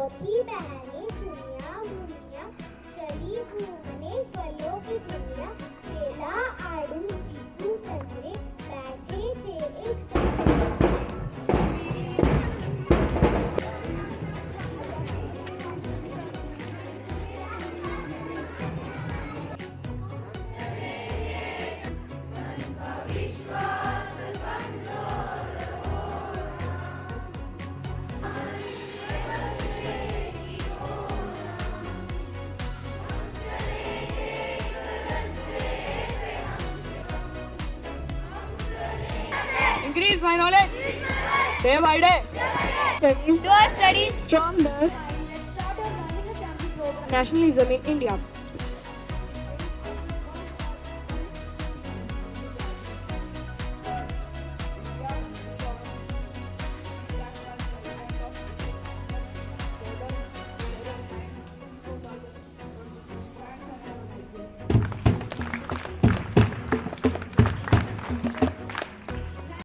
चौथी बहनें चुनिया मुनिया, चली घूमने फलों की दुनिया। केला आड़ू चीकू संतरे, बैठे थे एक साथ। Increase my knowledge day by day. Do our studies From the nationalism in India.